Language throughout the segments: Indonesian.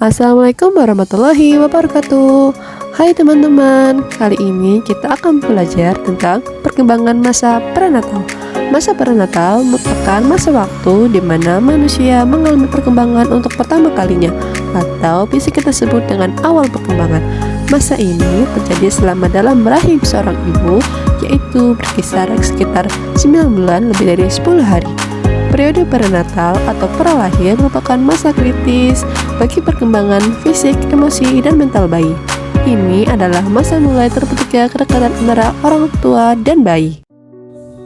Assalamualaikum warahmatullahi wabarakatuh. Hai teman-teman, kali ini kita akan belajar tentang perkembangan masa prenatal. Masa prenatal merupakan masa waktu di mana manusia mengalami perkembangan untuk pertama kalinya, atau bisa kita sebut dengan awal perkembangan. Masa ini terjadi selama dalam rahim seorang ibu, yaitu berkisar sekitar 9 bulan lebih dari 10 hari. Periode prenatal atau pralahir merupakan masa kritis bagi perkembangan fisik, emosi, dan mental bayi. Ini adalah masa mulai terbentuknya kedekatan antara orang tua dan bayi.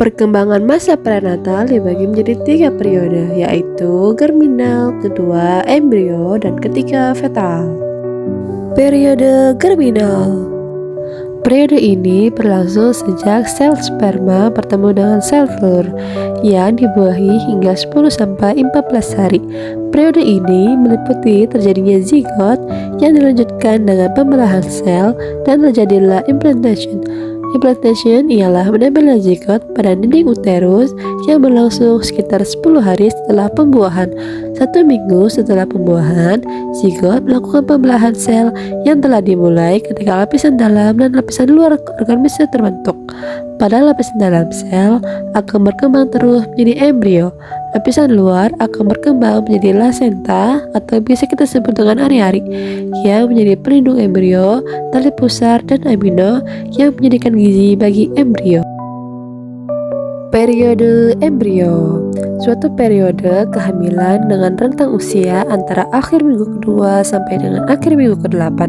Perkembangan masa prenatal dibagi menjadi 3 periode, yaitu germinal, kedua embrio, dan ketiga fetal. Periode germinal. Periode ini berlangsung sejak sel sperma bertemu dengan sel telur yang dibuahi hingga 10-14 hari. Periode ini meliputi terjadinya zigot yang dilanjutkan dengan pembelahan sel dan terjadilah implantation. Implantation ialah menempelnya zigot pada dinding uterus yang berlangsung sekitar 10 hari setelah pembuahan. 1 minggu setelah pembuahan, zigot melakukan pembelahan sel yang telah dimulai ketika lapisan dalam dan lapisan luar organ bisa terbentuk. Pada lapisan dalam sel akan berkembang terus menjadi embrio. Lapisan luar akan berkembang menjadi placenta atau bisa kita sebut dengan ari-ari yang menjadi pelindung embrio, tali pusar, dan amino yang menjadikan gizi bagi embrio. Periode embrio, suatu periode kehamilan dengan rentang usia antara akhir minggu kedua sampai dengan akhir minggu ke-8,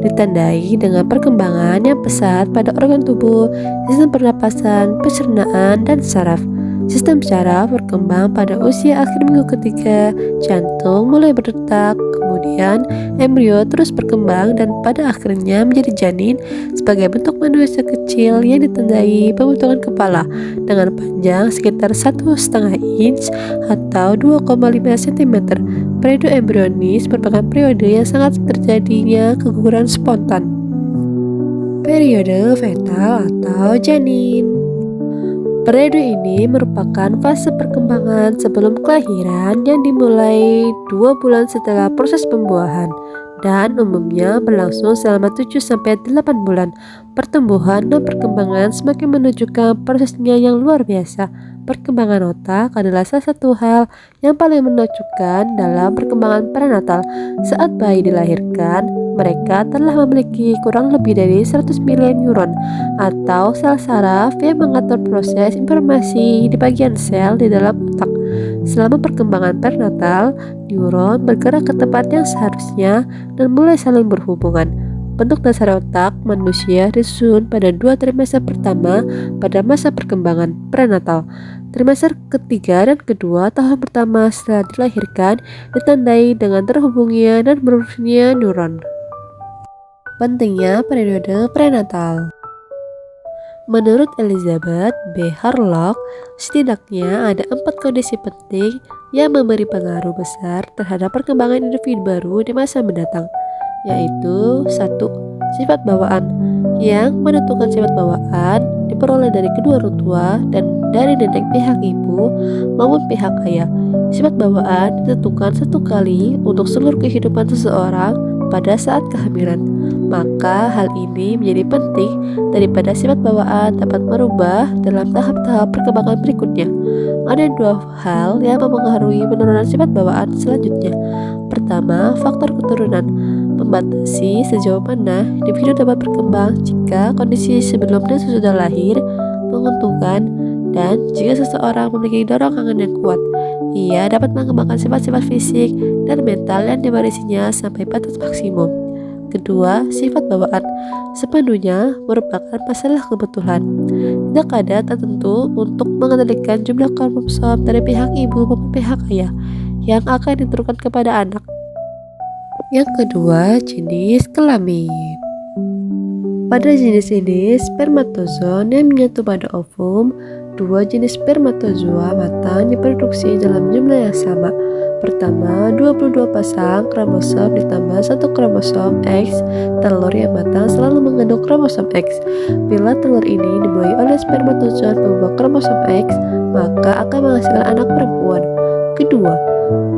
ditandai dengan perkembangan yang pesat pada organ tubuh, sistem pernapasan, pencernaan, dan saraf. Sistem saraf berkembang pada usia akhir minggu ketiga, jantung mulai berdetak, kemudian embrio terus berkembang dan pada akhirnya menjadi janin sebagai bentuk manusia kecil yang ditandai pembentukan kepala dengan panjang sekitar 1,5 inch atau 2,5 cm. Periode embrionis merupakan periode yang sangat terjadinya keguguran spontan. Periode fetal atau janin. Periode ini merupakan fase perkembangan sebelum kelahiran yang dimulai 2 bulan setelah proses pembuahan dan umumnya berlangsung selama 7-8 bulan. Pertumbuhan dan perkembangan semakin menunjukkan prosesnya yang luar biasa. Perkembangan otak adalah salah satu hal yang paling menakjubkan dalam perkembangan prenatal. Saat bayi dilahirkan, mereka telah memiliki kurang lebih dari 100 miliar neuron atau sel saraf yang mengatur proses informasi di bagian sel di dalam otak. Selama perkembangan prenatal, neuron bergerak ke tempat yang seharusnya dan mulai saling berhubungan. Bentuk dasar otak manusia disusun pada 2 trimester pertama pada masa perkembangan prenatal. Trimester ketiga dan kedua tahun pertama setelah dilahirkan ditandai dengan terhubungnya dan berfungsinya neuron. Pentingnya periode prenatal. Menurut Elizabeth B. Harlock, setidaknya ada 4 kondisi penting yang memberi pengaruh besar terhadap perkembangan individu baru di masa mendatang, yaitu 1. Sifat bawaan. Yang menentukan sifat bawaan diperoleh dari kedua orang tua dan dari nenek pihak ibu maupun pihak ayah. Sifat bawaan ditentukan satu kali untuk seluruh kehidupan seseorang pada saat kehamilan. Maka hal ini menjadi penting daripada sifat bawaan dapat merubah dalam tahap-tahap perkembangan berikutnya. Ada 2 hal yang mempengaruhi penurunan sifat bawaan selanjutnya. Pertama, faktor keturunan membatasi sejauh mana individu dapat berkembang jika kondisi sebelum dan sesudah lahir menguntungkan, dan jika seseorang memiliki dorongan yang kuat, ia dapat mengembangkan sifat-sifat fisik dan mental yang diwarisinya sampai batas maksimum. Kedua, sifat bawaan sepenuhnya merupakan masalah kebetulan. Tidak ada tertentu untuk mengendalikan jumlah kromosom dari pihak ibu maupun pihak ayah yang akan diturunkan kepada anak. Yang kedua, jenis kelamin. Pada jenis ini, spermatozoon yang menyatu pada ovum, 2 jenis spermatozoa matang diproduksi dalam jumlah yang sama. Pertama, 22 pasang kromosom ditambah 1 kromosom X. Telur yang matang selalu mengandung kromosom X. Bila telur ini dibuahi oleh spermatozoon membawa kromosom X, maka akan menghasilkan anak perempuan. Kedua,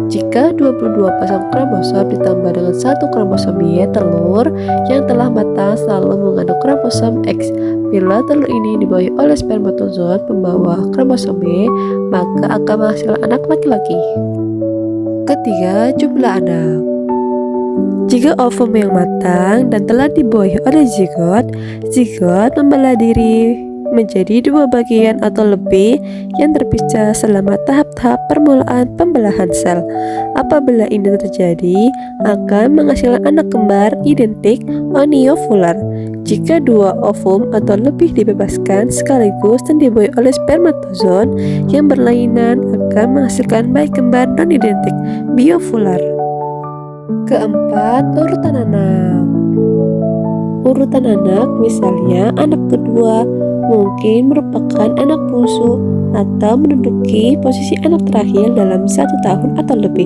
Jika 22 pasang kromosom ditambah dengan satu kromosom Y, telur yang telah matang selalu mengandung kromosom X. Bila telur ini dibawahi oleh spermatozoa pembawa kromosom Y, maka akan menghasilkan anak laki-laki. Ketiga, jumlah anak. Jika ovum yang matang dan telah dibawahi oleh zigot, zigot membelah diri menjadi dua bagian atau lebih yang terpisah selama tahap-tahap permulaan pembelahan sel. Apabila ini terjadi, akan menghasilkan anak kembar identik oniovular. Jika dua ovum atau lebih dibebaskan sekaligus dan dibawahi oleh spermatozoon yang berlainan, akan menghasilkan bayi kembar non-identik biovular. Keempat, urutan anak. Urutan anak, misalnya anak kedua, mungkin merupakan anak bungsu atau menduduki posisi anak terakhir dalam 1 tahun atau lebih,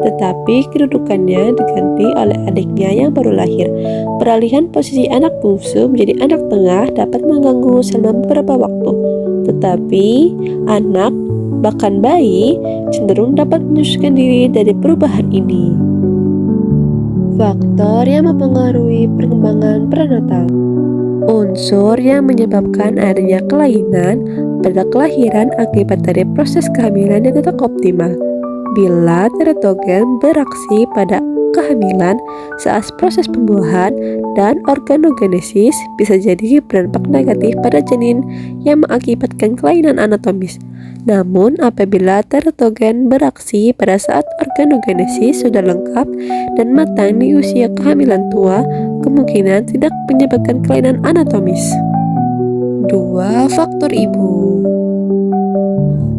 tetapi kedudukannya diganti oleh adiknya yang baru lahir. Peralihan posisi anak bungsu menjadi anak tengah dapat mengganggu selama beberapa waktu, tetapi anak, bahkan bayi, cenderung dapat menyusulkan diri dari perubahan ini. Faktor yang mempengaruhi perkembangan prenatal. Unsur yang menyebabkan adanya kelainan pada kelahiran akibat dari proses kehamilan yang tidak optimal. Bila teratogen beraksi pada kehamilan saat proses pembuahan dan organogenesis, bisa jadi berdampak negatif pada janin yang mengakibatkan kelainan anatomis. Namun, apabila teratogen beraksi pada saat organogenesis sudah lengkap dan matang di usia kehamilan tua, kemungkinan tidak menyebabkan kelainan anatomis. 2. Faktor ibu.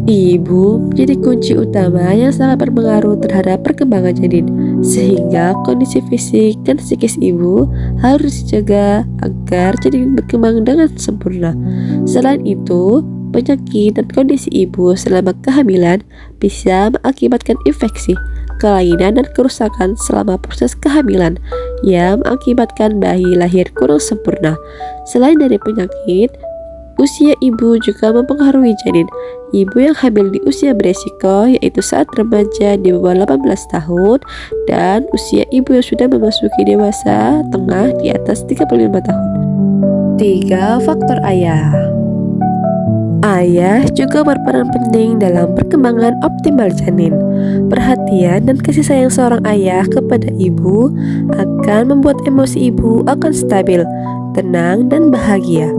Ibu menjadi kunci utama yang sangat berpengaruh terhadap perkembangan janin, sehingga kondisi fisik dan psikis ibu harus dijaga agar janin berkembang dengan sempurna. Selain itu, penyakit dan kondisi ibu selama kehamilan bisa mengakibatkan infeksi, kelainan, dan kerusakan selama proses kehamilan yang mengakibatkan bayi lahir kurang sempurna. Selain dari penyakit, usia ibu juga mempengaruhi janin. Ibu yang hamil di usia beresiko, yaitu saat remaja di bawah 18 tahun, dan usia ibu yang sudah memasuki dewasa tengah di atas 35 tahun. 3. Faktor ayah. Ayah juga berperan penting dalam perkembangan optimal janin. Perhatian dan kasih sayang seorang ayah kepada ibu akan membuat emosi ibu akan stabil, tenang, dan bahagia.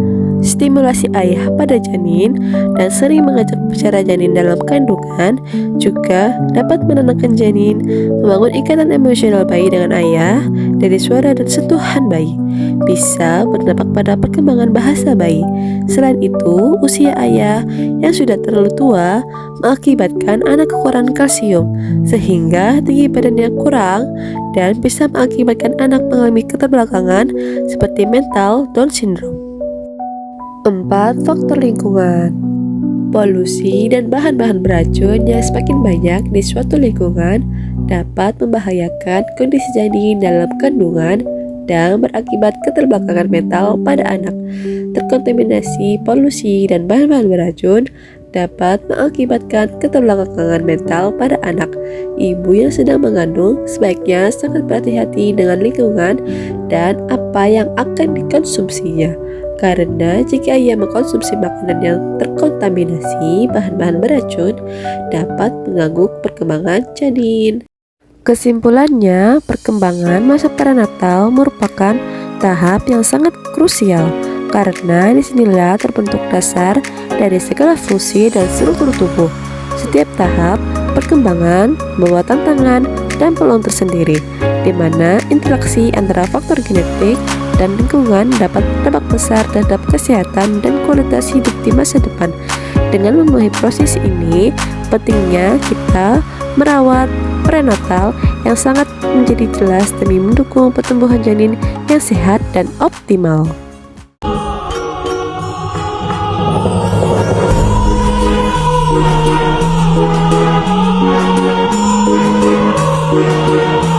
Stimulasi ayah pada janin dan sering mengajak bicara janin dalam kandungan juga dapat menenangkan janin, membangun ikatan emosional bayi dengan ayah dari suara dan sentuhan bayi, bisa berdampak pada perkembangan bahasa bayi. Selain itu, usia ayah yang sudah terlalu tua mengakibatkan anak kekurangan kalsium, sehingga tinggi badannya kurang dan bisa mengakibatkan anak mengalami keterbelakangan seperti mental Down syndrome. 4. Faktor lingkungan. Polusi dan bahan-bahan beracun yang semakin banyak di suatu lingkungan dapat membahayakan kondisi janin dalam kandungan dan berakibat keterbelakangan mental pada anak. Terkontaminasi polusi dan bahan-bahan beracun dapat mengakibatkan keterbelakangan mental pada anak. Ibu yang sedang mengandung sebaiknya sangat berhati-hati dengan lingkungan dan apa yang akan dikonsumsinya, karena jika ia mengkonsumsi makanan yang terkontaminasi bahan-bahan beracun dapat mengganggu perkembangan janin. Kesimpulannya, perkembangan masa prenatal merupakan tahap yang sangat krusial karena disinilah terbentuk dasar dari segala fungsi dan struktur tubuh. Setiap tahap perkembangan membawa tantangan dan peluang tersendiri, di mana interaksi antara faktor genetik dan lingkungan dapat berdampak besar terhadap kesehatan dan kualitas hidup di masa depan. Dengan memahami proses ini, pentingnya kita merawat prenatal yang sangat menjadi jelas demi mendukung pertumbuhan janin yang sehat dan optimal.